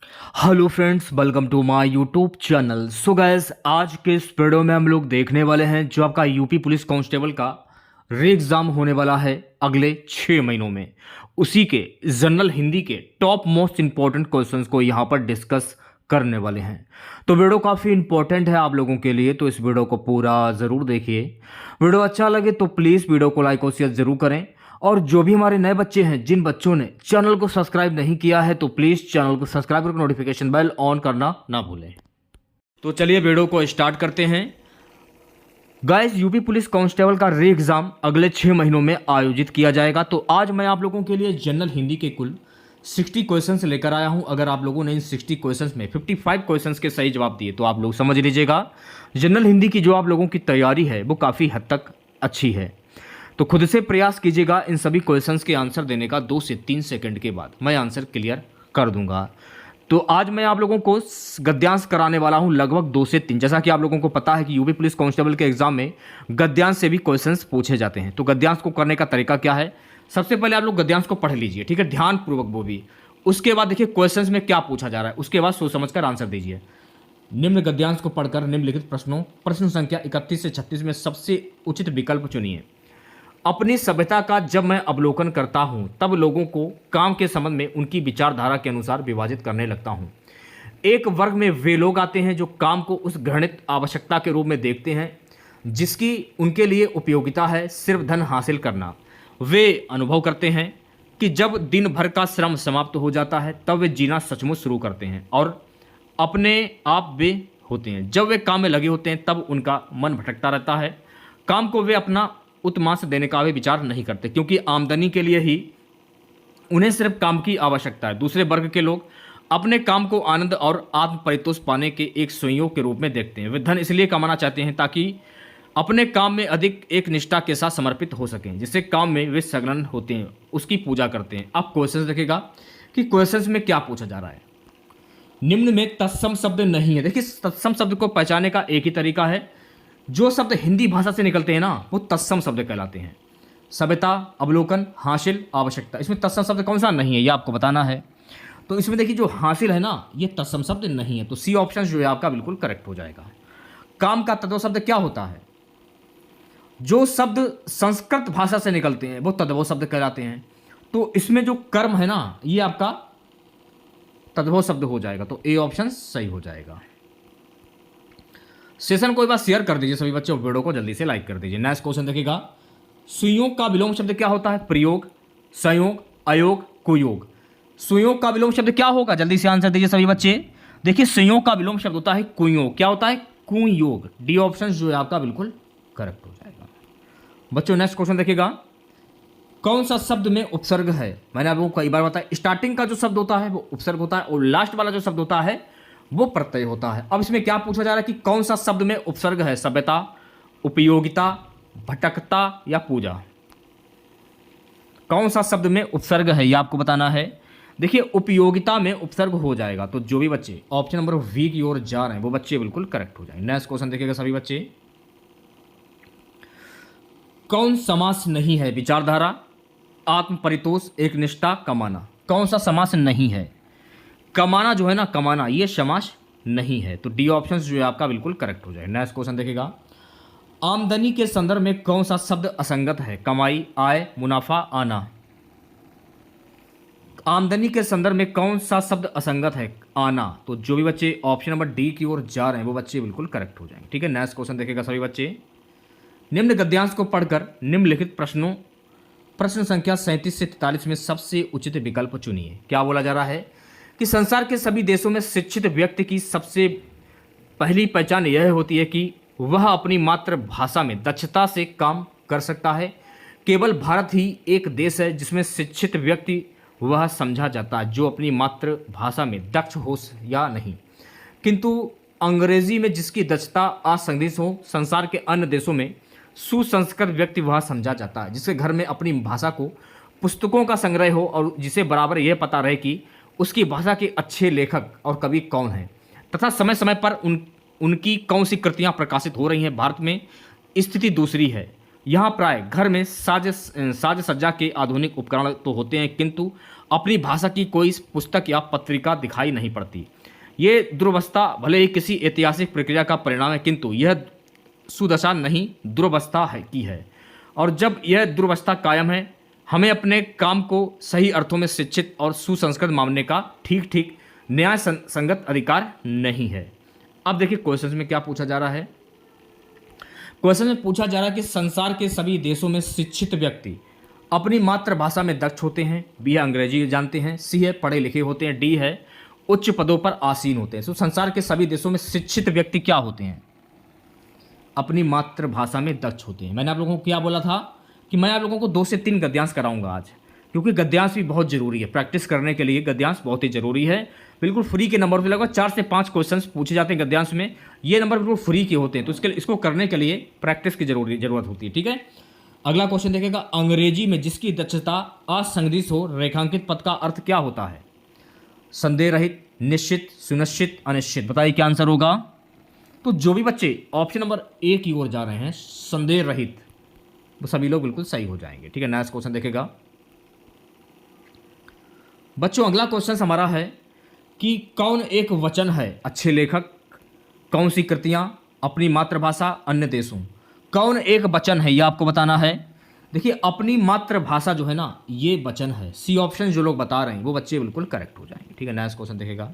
Hello friends, welcome to my YouTube channel. So guys, आज के इस वीडियो में हम लोग देखने वाले हैं जो आपका यूपी पुलिस कांस्टेबल का री एग्जाम होने वाला है अगले 6 महीनों में। उसी के जनरल हिंदी के टॉप मोस्ट इंपॉर्टेंट क्वेश्चंस को यहाँ पर डिस्कस करने वाले हैं। तो वीडियो काफ़ी इंपॉर्टेंट है आप लोगों के लिए, तो इस वीडियो को पूरा ज़रूर देखिए। वीडियो अच्छा लगे तो प्लीज़ वीडियो को लाइक और शेयर ज़रूर करें। और जो भी हमारे नए बच्चे हैं, जिन बच्चों ने चैनल को सब्सक्राइब नहीं किया है, तो प्लीज़ चैनल को सब्सक्राइब करके नोटिफिकेशन बेल ऑन करना ना भूलें। तो चलिए वीडियो को स्टार्ट करते हैं। गाइस, यूपी पुलिस कांस्टेबल का री एग्ज़ाम अगले 6 महीनों में आयोजित किया जाएगा। तो आज मैं आप लोगों के लिए जनरल हिंदी के कुल 60 क्वेश्चंस लेकर आया हूं। अगर आप लोगों ने इन 60 क्वेश्चंस में 55 क्वेश्चंस के सही जवाब दिए तो आप लोग समझ लीजिएगा जनरल हिंदी की जो आप लोगों की तैयारी है वो काफ़ी हद तक अच्छी है। तो खुद से प्रयास कीजिएगा इन सभी क्वेश्चंस के आंसर देने का। 2 से 3 सेकंड के बाद मैं आंसर क्लियर कर दूंगा। तो आज मैं आप लोगों को गद्यांश कराने वाला हूं लगभग 2 से 3। जैसा कि आप लोगों को पता है कि यूपी पुलिस कांस्टेबल के एग्जाम में गद्यांश से भी क्वेश्चंस पूछे जाते हैं। तो गद्यांश को करने का तरीका क्या है, सबसे पहले आप लोग गद्यांश को पढ़ लीजिए, ठीक है, ध्यानपूर्वक वो भी। उसके बाद देखिए क्वेश्चंस में क्या पूछा जा रहा है, उसके बाद सोच समझ कर आंसर दीजिए। निम्न गद्यांश को पढ़कर निम्नलिखित प्रश्नों प्रश्न संख्या 31 से 36 में सबसे उचित विकल्प चुनिए। अपनी सभ्यता का जब मैं अवलोकन करता हूं तब लोगों को काम के संबंध में उनकी विचारधारा के अनुसार विभाजित करने लगता हूं। एक वर्ग में वे लोग आते हैं जो काम को उस घृणित आवश्यकता के रूप में देखते हैं जिसकी उनके लिए उपयोगिता है सिर्फ धन हासिल करना। वे अनुभव करते हैं कि जब दिन भर का श्रम समाप्त हो जाता है तब वे जीना सचमुच शुरू करते हैं और अपने आप वे होते हैं। जब वे काम में लगे होते हैं तब उनका मन भटकता रहता है। काम को वे अपना उत्मांस देने का वे विचार नहीं करते क्योंकि आमदनी के लिए ही उन्हें सिर्फ काम की आवश्यकता है। दूसरे वर्ग के लोग अपने काम को आनंद और आत्म परितोष पाने के एक संयोग के रूप में देखते हैं। वे धन इसलिए कमाना चाहते हैं ताकि अपने काम में अधिक एक निष्ठा के साथ समर्पित हो सकें, जिससे काम में वे संलग्न होते हैं, उसकी पूजा करते हैं। अब क्वेश्चन देखेगा कि क्वेश्चन में क्या पूछा जा रहा है। निम्न में तत्सम शब्द नहीं है। देखिए, तत्सम शब्द को पहचानने का एक ही तरीका है, जो शब्द हिंदी भाषा से निकलते हैं ना वो तत्सम शब्द कहलाते हैं। सभ्यता, अवलोकन, हासिल, आवश्यकता, इसमें तत्सम शब्द कौन सा नहीं है ये आपको बताना है। तो इसमें देखिए जो हासिल है ना ये तत्सम शब्द नहीं है, तो सी ऑप्शन जो है आपका बिल्कुल करेक्ट हो जाएगा। काम का तद्भव शब्द क्या होता है, जो शब्द संस्कृत भाषा से निकलते हैं वो तद्भव शब्द कहलाते हैं। तो इसमें जो कर्म है ना ये आपका तद्भव शब्द हो जाएगा, तो ए ऑप्शन सही हो जाएगा। सेशन को एक बार शेयर कर दीजिए सभी बच्चों, वीडियो को जल्दी से लाइक कर दीजिए। नेक्स्ट क्वेश्चन देखिएगा, सुयोग का विलोम शब्द क्या होता है। प्रयोग, संयोग, अयोग, कुयोग। सुयोग का विलोम शब्द क्या होगा, जल्दी से आंसर दीजिए सभी बच्चे। देखिए संयोग का विलोम शब्द होता है कुयोग। क्या होता है, कुयोग। डी ऑप्शन जो है आपका बिल्कुल करेक्ट हो जाएगा। बच्चों नेक्स्ट क्वेश्चन देखिएगा, कौन सा शब्द में उपसर्ग है। मैंने आपको कई बार बताया, स्टार्टिंग का जो शब्द होता है वो उपसर्ग होता है और लास्ट वाला जो शब्द होता है वो प्रत्यय होता है। अब इसमें क्या पूछा जा रहा है कि कौन सा शब्द में उपसर्ग है। सभ्यता, उपयोगिता, भटकता या पूजा। कौन सा शब्द में उपसर्ग है ये आपको बताना है। देखिए उपयोगिता में उपसर्ग हो जाएगा, तो जो भी बच्चे ऑप्शन नंबर वी की ओर जा रहे हैं वो बच्चे बिल्कुल करेक्ट हो जाएंगे। नेक्स्ट क्वेश्चन देखिएगा सभी बच्चे, कौन समास नहीं है। विचारधारा, आत्म परितोष, एक निष्ठा, कमाना। कौन सा समास नहीं है। कमाना जो है ना, कमाना ये समास नहीं है, तो डी ऑप्शन जो है आपका बिल्कुल करेक्ट हो जाएगा। नेक्स्ट क्वेश्चन देखिएगा, आमदनी के संदर्भ में कौन सा शब्द असंगत है। कमाई, आय, मुनाफा, आना। आमदनी के संदर्भ में कौन सा शब्द असंगत है, आना। तो जो भी बच्चे ऑप्शन नंबर डी की ओर जा रहे हैं वो बच्चे बिल्कुल करेक्ट हो जाएंगे, ठीक है। नेक्स्ट क्वेश्चन देखिएगा सभी बच्चे, निम्न गद्यांश को पढ़कर निम्नलिखित प्रश्नों प्रश्न संख्या 37 से 43 में सबसे उचित विकल्प चुनिए। क्या बोला जा रहा है कि संसार के सभी देशों में शिक्षित व्यक्ति की सबसे पहली पहचान यह होती है कि वह अपनी मातृभाषा में दक्षता से काम कर सकता है। केवल भारत ही एक देश है जिसमें शिक्षित व्यक्ति वह समझा जाता है जो अपनी मातृभाषा में दक्ष हो या नहीं, किंतु अंग्रेजी में जिसकी दक्षता असंदिग्ध हो। संसार के अन्य देशों में सुसंस्कृत व्यक्ति वह समझा जाता है जिसके घर में अपनी भाषा को पुस्तकों का संग्रह हो और जिसे बराबर यह पता रहे कि उसकी भाषा के अच्छे लेखक और कवि कौन हैं तथा समय समय पर उनकी कौन सी कृतियां प्रकाशित हो रही हैं। भारत में स्थिति दूसरी है, यहाँ प्राय घर में साज सज्जा के आधुनिक उपकरण तो होते हैं, किंतु अपनी भाषा की कोई पुस्तक या पत्रिका दिखाई नहीं पड़ती। ये दुर्वस्था भले ही किसी ऐतिहासिक प्रक्रिया का परिणाम है, किंतु यह सुदशा नहीं दुर्वस्था है की है। और जब यह दुर्वस्था कायम है, हमें अपने काम को सही अर्थों में शिक्षित और सुसंस्कृत मानने का ठीक ठीक न्याय संगत अधिकार नहीं है। अब देखिए क्वेश्चन में क्या पूछा जा रहा है। क्वेश्चन में पूछा जा रहा है कि संसार के सभी देशों में शिक्षित व्यक्ति अपनी मातृभाषा में दक्ष होते हैं। बी है अंग्रेजी जानते हैं, सी है पढ़े लिखे होते हैं, डी है उच्च पदों पर आसीन होते हैं। तो संसार के सभी देशों में शिक्षित व्यक्ति क्या होते हैं? अपनी मातृभाषा में दक्ष होते हैं। मैंने आप लोगों को क्या बोला था कि मैं आप लोगों को 2 से 3 गद्यांश कराऊंगा आज, क्योंकि गद्यांश भी बहुत जरूरी है। प्रैक्टिस करने के लिए गद्यांश बहुत ही जरूरी है। बिल्कुल फ्री के नंबर पे लगभग 4 से 5 क्वेश्चंस पूछे जाते हैं गद्यांश में। ये नंबर बिल्कुल फ्री के होते हैं, तो इसको करने के लिए प्रैक्टिस की जरूरत होती है। ठीक है, अगला क्वेश्चन देखेगा, अंग्रेजी में जिसकी दक्षता असंदिग्ध हो रेखांकित पद का अर्थ क्या होता है? संदेह रहित, निश्चित, सुनिश्चित, अनिश्चित। बताइए क्या आंसर होगा? तो जो भी बच्चे ऑप्शन नंबर ए की ओर जा रहे हैं, संदेह रहित, वो सभी लोग बिल्कुल सही हो जाएंगे। ठीक है, नेक्स्ट क्वेश्चन देखेगा बच्चों। अगला क्वेश्चन हमारा है कि कौन एक वचन है अच्छे लेखक? कौन सी कृतियां? अपनी मातृभाषा, अन्य देशों। कौन एक वचन है, यह आपको बताना है। देखिए अपनी मातृभाषा जो है ना, ये वचन है। सी ऑप्शन जो लोग बता रहे हैं वो बच्चे बिल्कुल करेक्ट हो जाएंगे। ठीक है, नेक्स्ट क्वेश्चन देखेगा।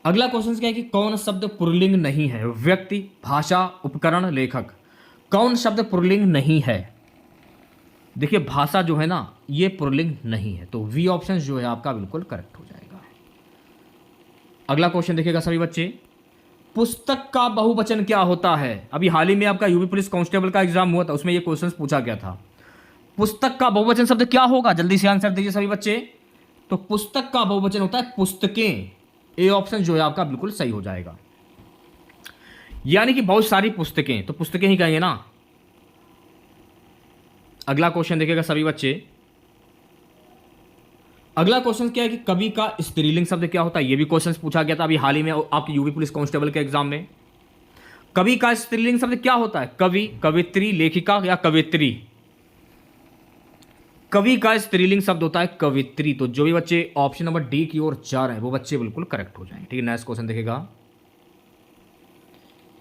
अगला क्वेश्चन क्या है कि कौन शब्द पुल्लिंग नहीं है? व्यक्ति, भाषा, उपकरण, लेखक। कौन शब्द पुल्लिंग नहीं है? देखिए भाषा जो है ना, ये पुल्लिंग नहीं है, तो वी ऑप्शन जो है आपका बिल्कुल करेक्ट हो जाएगा। अगला क्वेश्चन देखिएगा सभी बच्चे, पुस्तक का बहुवचन क्या होता है? अभी हाल ही में आपका यूपी पुलिस कांस्टेबल का एग्जाम हुआ था, उसमें ये क्वेश्चन पूछा गया था। पुस्तक का बहुवचन शब्द क्या होगा? जल्दी से आंसर दीजिए सभी बच्चे। तो पुस्तक का बहुवचन होता है पुस्तकें। ए ऑप्शन जो है आपका बिल्कुल सही हो जाएगा, यानी कि बहुत सारी पुस्तकें, तो पुस्तकें ही कहेंगे ना। अगला क्वेश्चन देखिएगा सभी बच्चे। अगला क्वेश्चन क्या है कि कवि का स्त्रीलिंग शब्द क्या होता है? ये भी क्वेश्चन पूछा गया था अभी हाल ही में आपके यूपी पुलिस कांस्टेबल के एग्जाम में। कवि का स्त्रीलिंग शब्द क्या होता है? कवि, कवित्री, लेखिका या कवित्री। कवि का स्त्रीलिंग शब्द होता है कवित्री। तो जो भी बच्चे ऑप्शन नंबर डी की ओर जा रहे हैं वो बच्चे बिल्कुल करेक्ट हो जाएंगे। ठीक है, नेक्स्ट क्वेश्चन देखेगा।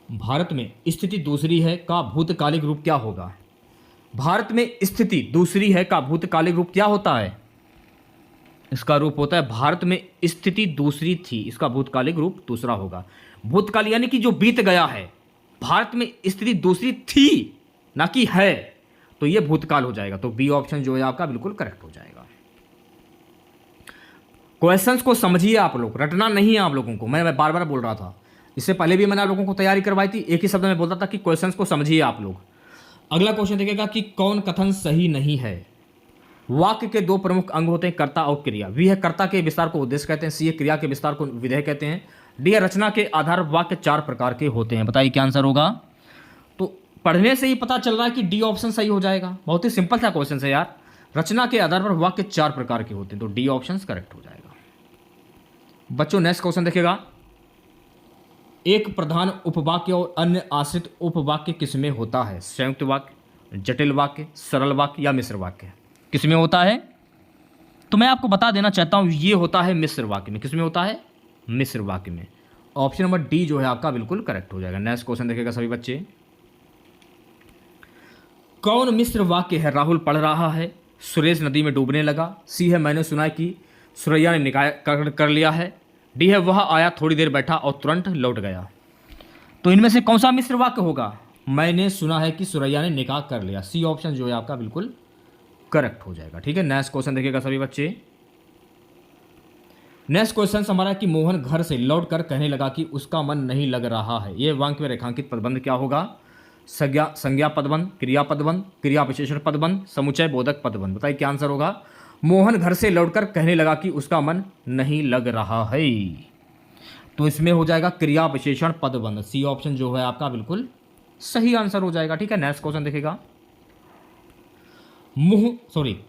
भारत में स्थिति दूसरी है का भूतकालिक रूप क्या होगा? भारत में स्थिति दूसरी है का भूतकालिक रूप क्या होता है? इसका रूप होता है भारत में स्थिति दूसरी थी, इसका भूतकालिक रूप दूसरा होगा। भूतकाल यानी कि जो बीत गया है। भारत में स्थिति दूसरी थी ना कि है, तो ये भूतकाल हो जाएगा। तो बी ऑप्शन जो है आपका बिल्कुल करेक्ट हो जाएगा। क्वेश्चंस को समझिए आप लोग, रटना नहीं है आप लोगों को। मैं बार बार बोल रहा था, इससे पहले भी मैंने आप लोगों को तैयारी करवाई थी, एक ही शब्द में बोलता था कि क्वेश्चंस को समझिए आप लोग। अगला क्वेश्चन देखेगा कि कौन कथन सही नहीं है? वाक्य के 2 प्रमुख अंग होते हैं, कर्ता और क्रिया। वी है कर्ता के विस्तार को उद्देश्य कहते हैं, सी है क्रिया के विस्तार को विधेय कहते हैं, डी है रचना के आधार वाक्य 4 प्रकार के होते हैं। बताइए क्या आंसर होगा? तो पढ़ने से ही पता चल रहा है कि डी ऑप्शन सही हो जाएगा। बहुत ही सिंपल सा क्वेश्चन है यार। रचना के आधार पर वाक्य 4 प्रकार के होते हैं, तो डी ऑप्शन करेक्ट हो जाएगा। बच्चों नेक्स्ट क्वेश्चन देखेगा, एक प्रधान उपवाक्य और अन्य आश्रित उपवाक्य किसमें होता है? संयुक्त वाक्य, जटिल वाक्य, सरल वाक्य या मिश्र वाक्य? किसमें होता है? तो मैं आपको बता देना चाहता हूं, ये होता है मिश्र वाक्य में। किसमें होता है? मिश्र वाक्य में। ऑप्शन नंबर डी जो है आपका बिल्कुल करेक्ट हो जाएगा। नेक्स्ट क्वेश्चन देखेगा सभी बच्चे, कौन मिश्र वाक्य है? राहुल पढ़ रहा है, सुरेश नदी में डूबने लगा, सी है मैंने सुना कि सुरैया ने निकाह कर लिया है, डी है वह आया थोड़ी देर बैठा और तुरंत लौट गया। तो इनमें से कौन सा मिश्र वाक्य होगा? मैंने सुना है कि सुरैया ने निकाह कर लिया। सी ऑप्शन जो है आपका बिल्कुल करेक्ट हो जाएगा। ठीक है, नेक्स्ट क्वेश्चन देखिएगा सभी बच्चे। नेक्स्ट क्वेश्चन हमारा कि मोहन घर से लौटकर कहने लगा कि उसका मन नहीं लग रहा है। यह वाक्य में रेखांकित पदबंध क्या होगा? संज्ञा पदबंध, क्रिया पदबंध, क्रिया विशेषण पदबंध, समुच्चय बोधक पदबंध। बताइए क्या आंसर होगा? मोहन घर से लौटकर कहने लगा कि उसका मन नहीं लग रहा है, तो इसमें हो जाएगा क्रिया विशेषण पदबंध। सी ऑप्शन जो है आपका बिल्कुल सही आंसर हो जाएगा। ठीक है, नेक्स्ट क्वेश्चन देखेगा,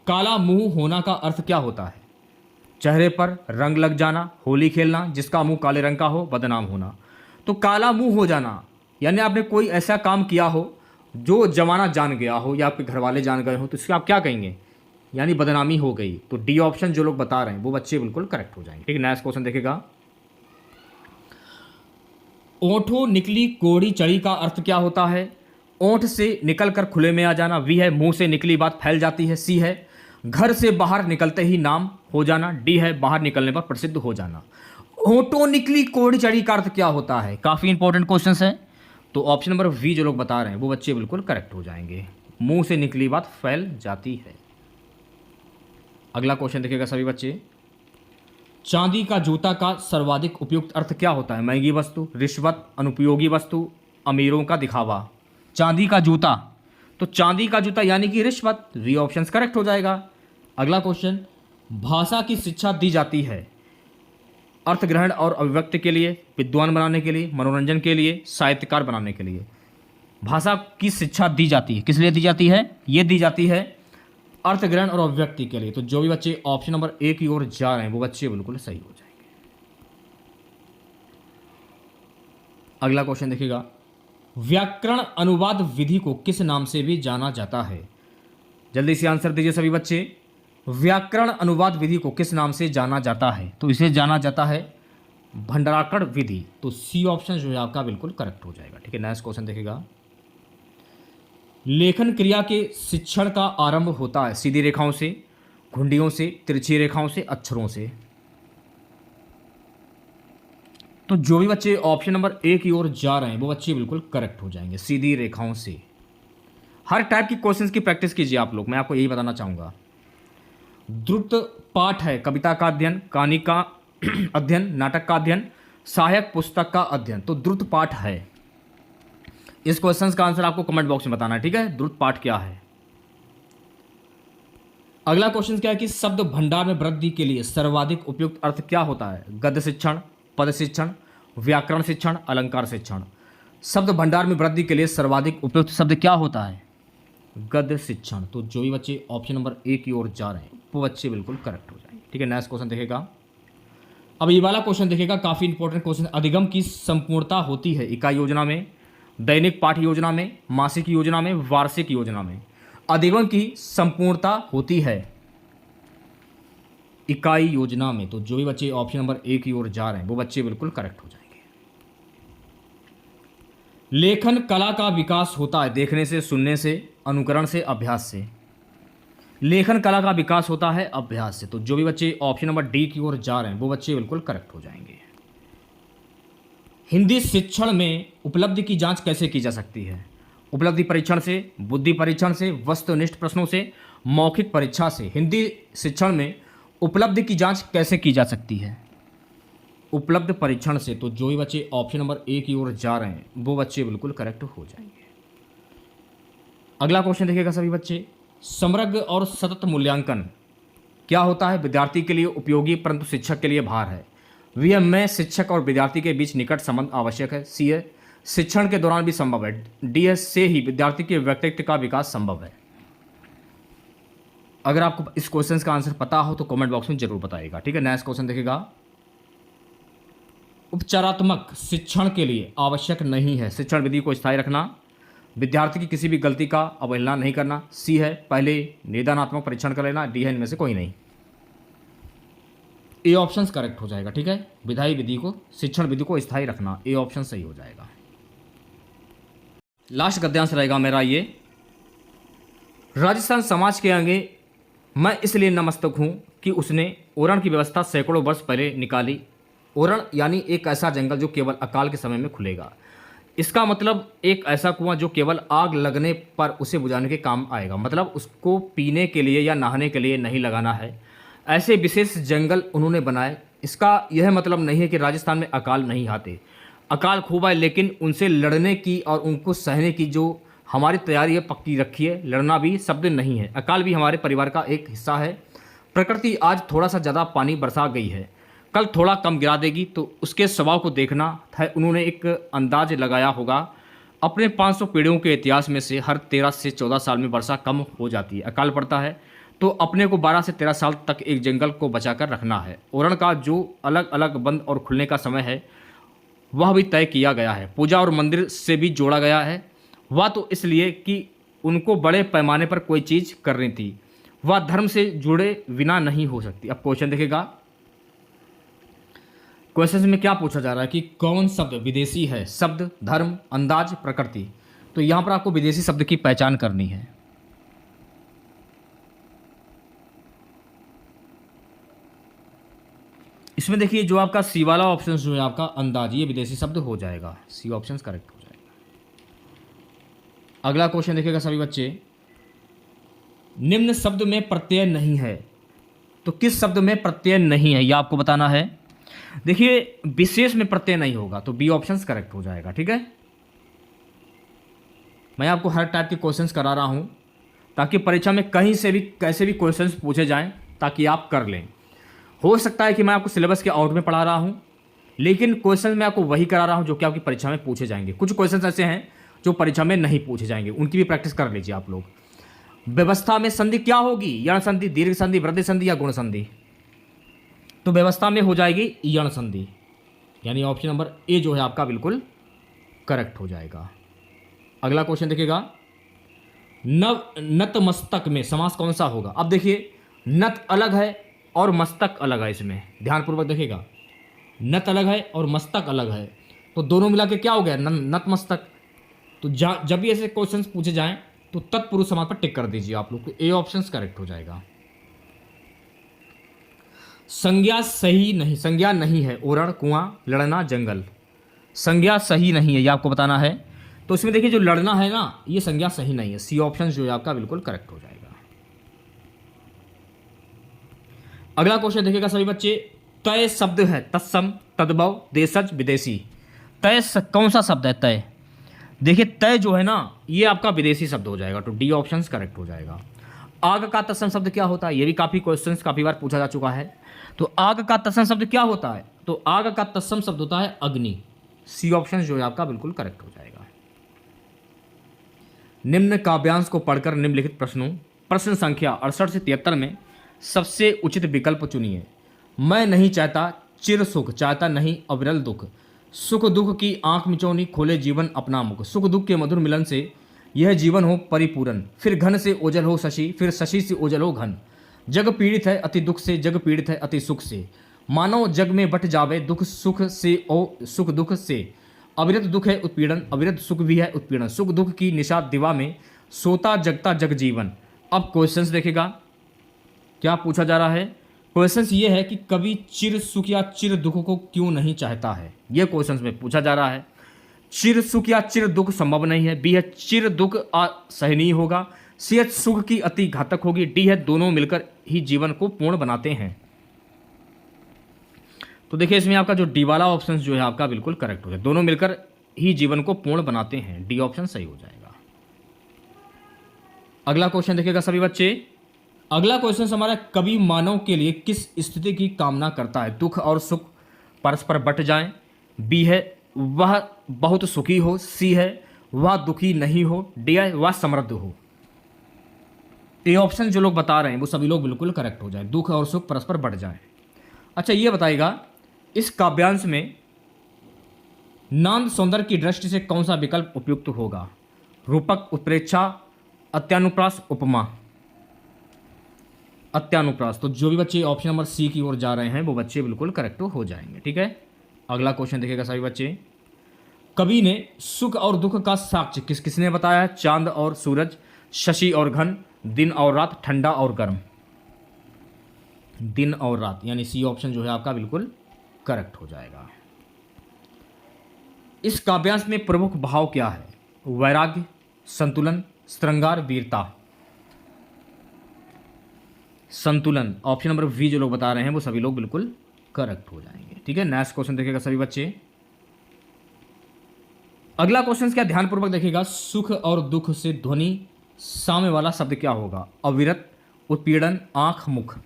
काला मुंह होना का अर्थ क्या होता है? चेहरे पर रंग लग जाना, होली खेलना, जिसका मुंह काले रंग का हो, बदनाम होना। तो काला मुंह हो जाना यानी आपने कोई ऐसा काम किया हो जो जमाना जान गया हो या आपके घर वाले जान गए हो तो इसके आप क्या कहेंगे, यानी बदनामी हो गई। तो डी ऑप्शन जो लोग बता रहे हैं वो बच्चे बिल्कुल करेक्ट हो जाएंगे। ठीक है, नेक्स्ट क्वेश्चन देखेगा। ओंठों निकली कोड़ी चढ़ी का अर्थ क्या होता है? ओंठ से निकलकर खुले में आ जाना, बी है मुंह से निकली बात फैल जाती है, सी है घर से बाहर निकलते ही नाम हो जाना, डी है बाहर निकलने पर प्रसिद्ध हो जाना। ओंठों निकली कोड़ी चढ़ी का अर्थ क्या होता है? काफी इंपॉर्टेंट क्वेश्चन है। तो ऑप्शन नंबर वी जो लोग बता रहे हैं वो बच्चे बिल्कुल करेक्ट हो जाएंगे, मुंह से निकली बात फैल जाती है। अगला क्वेश्चन देखिएगा सभी बच्चे। चांदी का जूता का सर्वाधिक उपयुक्त अर्थ क्या होता है? महंगी वस्तु, रिश्वत, अनुपयोगी वस्तु, अमीरों का दिखावा। चांदी का जूता, तो चांदी का जूता यानी कि रिश्वत, वी ऑप्शन करेक्ट हो जाएगा। अगला क्वेश्चन, भाषा की शिक्षा दी जाती है अर्थ ग्रहण और अभिव्यक्ति के लिए, विद्वान बनाने के लिए, मनोरंजन के लिए, साहित्यकार बनाने के लिए। भाषा की शिक्षा दी जाती है, किस लिए दी जाती है? ये दी जाती है अर्थ ग्रहण और अभिव्यक्ति के लिए। तो जो भी बच्चे ऑप्शन नंबर ए की ओर जा रहे हैं वो बच्चे बिल्कुल सही हो जाएंगे। अगला क्वेश्चन देखिएगा। व्याकरण अनुवाद विधि को किस नाम से भी जाना जाता है? जल्दी से आंसर दीजिए सभी बच्चे। व्याकरण अनुवाद विधि को किस नाम से जाना जाता है? तो इसे जाना जाता है भंडारण विधि। तो सी ऑप्शन जो है आपका बिल्कुल करेक्ट हो जाएगा। ठीक है, नेक्स्ट क्वेश्चन देखिएगा। लेखन क्रिया के शिक्षण का आरंभ होता है सीधी रेखाओं से, घुंडियों से, तिरछी रेखाओं से, अक्षरों से। तो जो भी बच्चे ऑप्शन नंबर ए की ओर जा रहे हैं वो बच्चे बिल्कुल करेक्ट हो जाएंगे, सीधी रेखाओं से। हर टाइप की क्वेश्चंस की प्रैक्टिस कीजिए आप लोग, मैं आपको यही बताना चाहूंगा। द्रुत पाठ है कविता का अध्ययन, कहानी का अध्ययन, नाटक का अध्ययन, सहायक पुस्तक का अध्ययन। तो द्रुत पाठ है। इस क्वेश्चन का आंसर आपको कमेंट बॉक्स में बताना है। ठीक है, द्रुत पाठ क्या है। अगला क्वेश्चन क्या है कि शब्द भंडार में वृद्धि के लिए सर्वाधिक उपयुक्त अर्थ क्या होता है? गद्य शिक्षण, पद शिक्षण, व्याकरण शिक्षण, अलंकार शिक्षण। शब्द भंडार में वृद्धि के लिए सर्वाधिक उपयुक्त शब्द क्या होता है? गद्य शिक्षण। तो जो भी बच्चे ऑप्शन नंबर ए की ओर जा रहे हैं वो बच्चे बिल्कुल करेक्ट हो जाएंगे। ठीक है, नेक्स्ट क्वेश्चन देखेगा। अब ये वाला क्वेश्चन देखेगा, काफी इंपॉर्टेंट क्वेश्चन। अधिगम की संपूर्णता होती है इकाई योजना में, दैनिक पाठ योजना में, मासिक योजना में, वार्षिक योजना में। अधिगम की संपूर्णता होती है इकाई योजना में। तो जो भी बच्चे ऑप्शन नंबर ए की ओर जा रहे हैं वो बच्चे बिल्कुल करेक्ट हो जाएंगे। लेखन कला का विकास होता है देखने से, सुनने से, अनुकरण से, अभ्यास से। लेखन कला का विकास होता है अभ्यास से। तो जो भी बच्चे ऑप्शन नंबर डी की ओर जा रहे हैं वो बच्चे बिल्कुल करेक्ट हो जाएंगे। हिंदी शिक्षण में उपलब्धि की जांच कैसे की जा सकती है? उपलब्धि परीक्षण से, बुद्धि परीक्षण से, वस्तुनिष्ठ प्रश्नों से, मौखिक परीक्षा से। हिंदी शिक्षण में उपलब्धि की जांच कैसे की जा सकती है? उपलब्ध परीक्षण से। तो जो भी बच्चे ऑप्शन नंबर ए की ओर जा रहे हैं वो बच्चे बिल्कुल करेक्ट हो जाएंगे। अगला क्वेश्चन देखिएगा सभी बच्चे। समग्र और सतत मूल्यांकन क्या होता है? विद्यार्थी के लिए उपयोगी परंतु शिक्षक के लिए भार है। वीएम में शिक्षक और विद्यार्थी के बीच निकट संबंध आवश्यक है। सी है शिक्षण के दौरान भी संभव है। डी है से ही विद्यार्थी के व्यक्तित्व का विकास संभव है। अगर आपको इस क्वेश्चन का आंसर पता हो तो कमेंट बॉक्स में जरूर बताइएगा। ठीक है, नेक्स्ट क्वेश्चन देखिएगा। उपचारात्मक शिक्षण के लिए आवश्यक नहीं है शिक्षण विधि को स्थायी रखना, विद्यार्थी की किसी भी गलती का अवहेलना नहीं करना। सी है पहले निदानात्मक परीक्षण कर लेना। डी है इनमें से कोई नहीं। ए ऑप्शन करेक्ट हो जाएगा। ठीक है, विधायी विधि को, शिक्षण विधि को स्थायी रखना, ए ऑप्शन सही हो जाएगा। लास्ट गद्यांश रहेगा मेरा ये। राजस्थान समाज के आगे मैं इसलिए नतमस्तक हूं कि उसने ओरण की व्यवस्था सैकड़ों वर्ष पहले निकाली। ओरण यानी एक ऐसा जंगल जो केवल अकाल के समय में खुलेगा। इसका मतलब एक ऐसा कुआं जो केवल आग लगने पर उसे बुझाने के काम आएगा, मतलब उसको पीने के लिए या नहाने के लिए नहीं लगाना है। ऐसे विशेष जंगल उन्होंने बनाए। इसका यह मतलब नहीं है कि राजस्थान में अकाल नहीं आते, अकाल खूब आए, लेकिन उनसे लड़ने की और उनको सहने की जो हमारी तैयारी है पक्की रखी है। लड़ना भी शब्द नहीं है, अकाल भी हमारे परिवार का एक हिस्सा है। प्रकृति आज थोड़ा सा ज़्यादा पानी बरसा गई है, कल थोड़ा कम गिरा देगी, तो उसके स्वभाव को देखना था। उन्होंने एक अंदाज लगाया होगा। अपने 500 पीढ़ियों के इतिहास में से हर 13 से 14 साल में वर्षा कम हो जाती है, अकाल पड़ता है। तो अपने को 12 से 13 साल तक एक जंगल को बचाकर रखना है। ओरण का जो अलग अलग बंद और खुलने का समय है वह भी तय किया गया है, पूजा और मंदिर से भी जोड़ा गया है। वह तो इसलिए कि उनको बड़े पैमाने पर कोई चीज़ करनी थी, वह धर्म से जुड़े बिना नहीं हो सकती। अब क्वेश्चन देखेगा, क्वेश्चन में क्या पूछा जा रहा है कि कौन शब्द विदेशी है? शब्द, धर्म, अंदाज, प्रकृति। तो यहां पर आपको विदेशी शब्द की पहचान करनी है। इसमें देखिए जो आपका सी वाला ऑप्शन जो है आपका अंदाज, ये विदेशी शब्द हो जाएगा। सी ऑप्शन करेक्ट हो जाएगा। अगला क्वेश्चन देखिएगा सभी बच्चे, निम्न शब्द में प्रत्यय नहीं है, तो किस शब्द में प्रत्यय नहीं है यह आपको बताना है। देखिए विशेष में प्रत्यय नहीं होगा तो बी ऑप्शन करेक्ट हो जाएगा। ठीक है, मैं आपको हर टाइप के क्वेश्चंस करा रहा हूं ताकि परीक्षा में कहीं से भी कैसे भी क्वेश्चंस पूछे जाएं ताकि आप कर लें। हो सकता है कि मैं आपको सिलेबस के आउट में पढ़ा रहा हूं, लेकिन क्वेश्चन मैं आपको वही करा रहा हूं जो कि आपकी परीक्षा में पूछे जाएंगे। कुछ क्वेश्चन ऐसे हैं जो परीक्षा में नहीं पूछे जाएंगे, उनकी भी प्रैक्टिस कर लीजिए आप लोग। व्यवस्था में संधि क्या होगी? यण संधि, दीर्घ संधि, वृद्धि संधि या गुण संधि? तो व्यवस्था में हो जाएगी यण संधि, यानी ऑप्शन नंबर ए जो है आपका बिल्कुल करेक्ट हो जाएगा। अगला क्वेश्चन देखिएगा, नत मस्तक में समास कौन सा होगा? अब देखिए नत अलग है और मस्तक अलग है, इसमें ध्यानपूर्वक देखिएगा। नत अलग है और मस्तक अलग है, तो दोनों मिला के क्या हो गया? नत मस्तक। तो जब भी ऐसे क्वेश्चंस पूछे जाएं तो तत्पुरुष समास पर टिक कर दीजिए आप लोग, तो ए ऑप्शन करेक्ट हो जाएगा। संज्ञा सही नहीं, संज्ञा नहीं है, ओरण, कुआं, लड़ना, जंगल। संज्ञा सही नहीं है ये आपको बताना है। तो इसमें देखिए जो लड़ना है ना, ये संज्ञा सही नहीं है। सी ऑप्शन जो है आपका बिल्कुल करेक्ट हो जाएगा। अगला क्वेश्चन देखिएगा सभी बच्चे, तय शब्द है, तत्सम, तद्भव, देशज, विदेशी। तय कौन सा शब्द है? तय। देखिए तय जो है ना, ये आपका विदेशी शब्द हो जाएगा, तो डी ऑप्शन करेक्ट हो जाएगा। आग का तत्सम शब्द क्या होता है? ये भी काफी क्वेश्चंस काफी बार पूछा जा चुका है। तो आग का तत्सम शब्द क्या होता है? तो आग का तत्सम शब्द होता है अग्नि। सी ऑप्शन जो है आपका बिल्कुल करेक्ट हो जाएगा। निम्न काव्यांश को पढ़कर निम्नलिखित प्रश्न संख्या 68 से 73 में सबसे उचित विकल्प चुनिए। मैं नहीं चाहता चिर सुख, चाहता नहीं अविरल दुख, सुख दुख की आंख मिचौनी, खोले जीवन अपना मुख, सुख दुख के मधुर मिलन से यह जीवन हो परिपूर्ण, फिर घन से ओझल हो शशि, फिर शशि से ओझल हो घन, जग पीड़ित है अति दुख से, जग पीड़ित है अति सुख से, मानो जग में बट जावे दुख सुख से ओ सुख दुख से, अविरत दुख है उत्पीड़न, अविरत सुख भी है उत्पीड़न, सुख दुख की निषाद दिवा में सोता जगता जग जीवन। अब क्वेश्चंस देखेगा क्या पूछा जा रहा है। क्वेश्चंस ये है कि कवि चिर सुख या चिर दुख को क्यों नहीं चाहता है, ये क्वेश्चंस में पूछा जा रहा है। चिर सुख या चिर दुख संभव नहीं है, बी है चिर दुख असहनीय होगा, सी है सुख की अति घातक होगी, डी है दोनों मिलकर ही जीवन को पूर्ण बनाते हैं। तो देखिए इसमें आपका जो डी वाला ऑप्शन जो है आपका बिल्कुल करेक्ट हो जाए, दोनों मिलकर ही जीवन को पूर्ण बनाते हैं, डी ऑप्शन सही हो जाएगा। अगला क्वेश्चन देखिएगा सभी बच्चे, अगला क्वेश्चन हमारा, कवि मानव के लिए किस स्थिति की कामना करता है? दुख और सुख परस्पर बट जाएं, बी है वह बहुत सुखी हो, सी है वह दुखी नहीं हो, डी है वह समृद्ध हो। ये ऑप्शन जो लोग बता रहे हैं वो सभी लोग बिल्कुल करेक्ट हो जाए, दुख और सुख परस्पर बढ़ जाए। अच्छा ये बताइएगा, इस काव्यांश में नांद सौंदर्य की दृष्टि से कौन सा विकल्प उपयुक्त होगा? रूपक, उत्प्रेक्षा, अत्यानुप्रास, उपमा। अत्यानुप्रास। तो जो भी बच्चे ऑप्शन नंबर सी की ओर जा रहे हैं वो बच्चे बिल्कुल करेक्ट हो जाएंगे। ठीक है, अगला क्वेश्चन देखिएगा सभी बच्चे, कवि ने सुख और दुख का साक्ष्य किसने बताया? चांद और सूरज, शशि और घन, दिन और रात, ठंडा और गर्म। दिन और रात, यानी सी ऑप्शन जो है आपका बिल्कुल करेक्ट हो जाएगा। इस काव्यांश में प्रमुख भाव क्या है? वैराग्य, संतुलन, श्रृंगार, वीरता। संतुलन, ऑप्शन नंबर वी जो लोग बता रहे हैं वो सभी लोग बिल्कुल करेक्ट हो जाएंगे। ठीक है, नेक्स्ट क्वेश्चन देखिएगा सभी बच्चे, अगला क्वेश्चन क्या ध्यानपूर्वक देखिएगा, सुख और दुख से ध्वनि सामने वाला शब्द क्या होगा? अविरत, उत्पीड़न, आंख, मुख।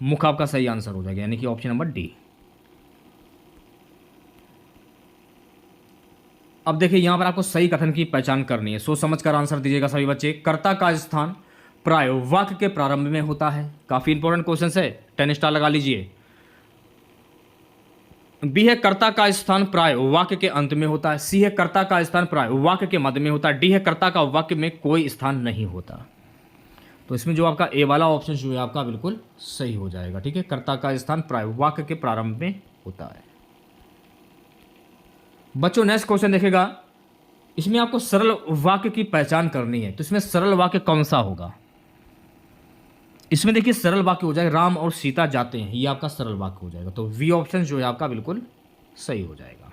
मुख आपका सही आंसर हो जाएगा, यानी कि ऑप्शन नंबर डी। अब देखिए यहां पर आपको सही कथन की पहचान करनी है, सोच समझ कर आंसर दीजिएगा सभी बच्चे। कर्ता का स्थान प्राय वाक्य के प्रारंभ में होता है, काफी इंपॉर्टेंट क्वेश्चन है, 10 स्टार लगा लीजिए। बी है कर्ता का स्थान प्राय वाक्य के अंत में होता है, सी है कर्ता का स्थान प्राय वाक्य के मध्य में होता है, डी है कर्ता का वाक्य में कोई स्थान नहीं होता। तो इसमें जो आपका ए वाला ऑप्शन जो है आपका बिल्कुल सही हो जाएगा। ठीक है, कर्ता का स्थान प्राय वाक्य के प्रारंभ में होता है। बच्चों नेक्स्ट क्वेश्चन देखेगा, इसमें आपको सरल वाक्य की पहचान करनी है। तो इसमें सरल वाक्य कौन सा होगा? इसमें देखिए सरल वाक्य हो जाएगा राम और सीता जाते हैं, ये आपका सरल वाक्य हो जाएगा। तो वी ऑप्शन जो है आपका बिल्कुल सही हो जाएगा।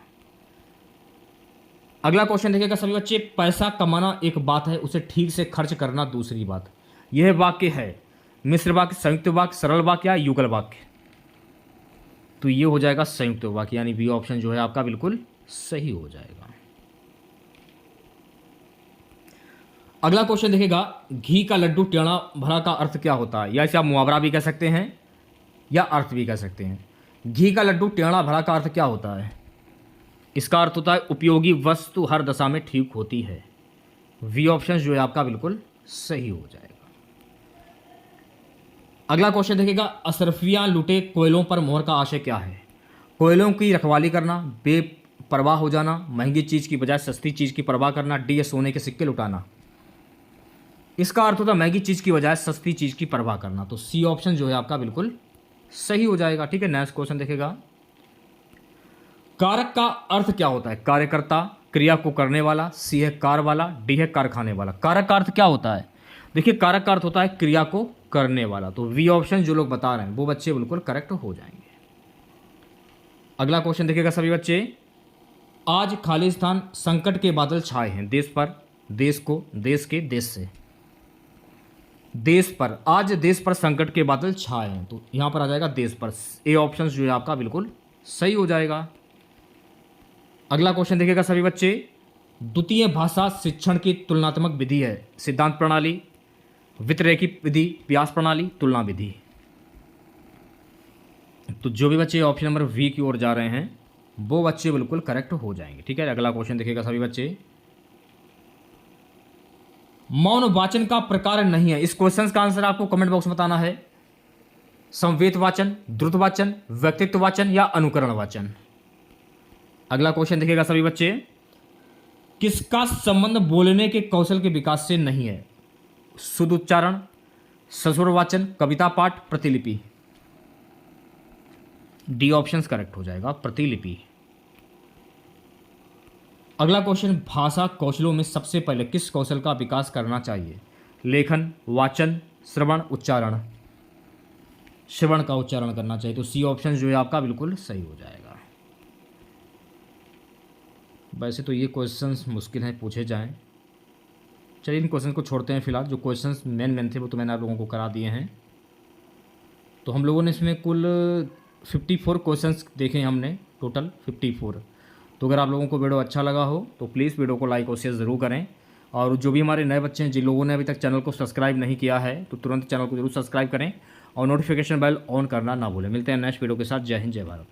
अगला क्वेश्चन देखिएगा सभी बच्चे, पैसा कमाना एक बात है, उसे ठीक से खर्च करना दूसरी बात। यह वाक्य है मिश्र वाक्य, संयुक्त वाक्य, सरल वाक्य या युगल वाक्य? तो ये हो जाएगा संयुक्त वाक्य, यानी बी ऑप्शन जो है आपका बिल्कुल सही हो जाएगा। अगला क्वेश्चन देखिएगा, घी का लड्डू टेढ़ा भरा का अर्थ क्या होता है? या इसे आप मुहावरा भी कह सकते हैं या अर्थ भी कह सकते हैं। घी का लड्डू टेढ़ा भरा का अर्थ क्या होता है? इसका अर्थ होता है उपयोगी वस्तु हर दशा में ठीक होती है। वी ऑप्शन जो है आपका बिल्कुल सही हो जाएगा। अगला क्वेश्चन देखिएगा, अशरफियां लुटे कोयलों पर मोहर का आशय क्या है? कोयलों की रखवाली करना, बेपरवाह हो जाना, महंगी चीज की बजाय सस्ती चीज की परवाह करना, डी है सोने के सिक्के लुटाना। इसका अर्थ होता है महंगी चीज की बजाय सस्ती चीज की परवाह करना। तो सी ऑप्शन जो है आपका बिल्कुल सही हो जाएगा। ठीक है, नेक्स्ट क्वेश्चन देखेगा, कारक का अर्थ क्या होता है? कार्यकर्ता, क्रिया को करने वाला, सी है कार वाला, डी है कारखाने वाला। कारक का अर्थ क्या होता है? देखिए कारक का अर्थ होता है क्रिया को करने वाला। तो वी ऑप्शन जो लोग बता रहे हैं वो बच्चे बिल्कुल करेक्ट हो जाएंगे। अगला क्वेश्चन देखिएगा सभी बच्चे, आज खालिस्तान संकट के बादल छाए हैं, देश पर, देश को, देश के, देश से। देश पर, आज देश पर संकट के बादल छाए हैं, तो यहां पर आ जाएगा देश पर। ए ऑप्शन जो है आपका बिल्कुल सही हो जाएगा। अगला क्वेश्चन देखिएगा सभी बच्चे, द्वितीय भाषा शिक्षण की तुलनात्मक विधि है, सिद्धांत प्रणाली, वितरेकी विधि, व्यास प्रणाली, तुलना विधि। तो जो भी बच्चे ऑप्शन नंबर वी की ओर जा रहे हैं वो बच्चे बिल्कुल करेक्ट हो जाएंगे। ठीक है, अगला क्वेश्चन देखिएगा सभी बच्चे, मौन वाचन का प्रकार नहीं है। इस क्वेश्चन का आंसर आपको कमेंट बॉक्स में बताना है। संवेद वाचन, द्रुत वाचन, व्यक्तित्व वाचन या अनुकरण वाचन। अगला क्वेश्चन देखिएगा सभी बच्चे, किसका संबंध बोलने के कौशल के विकास से नहीं है? शुद्ध उच्चारण, ससुर वाचन, कविता पाठ, प्रतिलिपि। डी ऑप्शन करेक्ट हो जाएगा, प्रतिलिपि। अगला क्वेश्चन, भाषा कौशलों में सबसे पहले किस कौशल का विकास करना चाहिए? लेखन, वाचन, श्रवण, उच्चारण। श्रवण का उच्चारण करना चाहिए। तो सी ऑप्शन जो है आपका बिल्कुल सही हो जाएगा। वैसे तो ये क्वेश्चंस मुश्किल हैं, पूछे जाएं। चलिए इन क्वेश्चन को छोड़ते हैं फिलहाल। जो क्वेश्चंस मेन थे वो तो मैंने आप लोगों को करा दिए हैं। तो हम लोगों ने इसमें कुल 54 क्वेश्चंस देखे हैं हमने, टोटल 54। तो अगर आप लोगों को वीडियो अच्छा लगा हो तो प्लीज़ वीडियो को लाइक और शेयर ज़रूर करें। और जो भी हमारे नए बच्चे हैं, जिन लोगों ने अभी तक चैनल को सब्सक्राइब नहीं किया है तो तुरंत चैनल को जरूर सब्सक्राइब करें और नोटिफिकेशन बेल ऑन करना ना भूलें। मिलते हैं नेक्स्ट वीडियो के साथ। जय हिंद, जय भारत।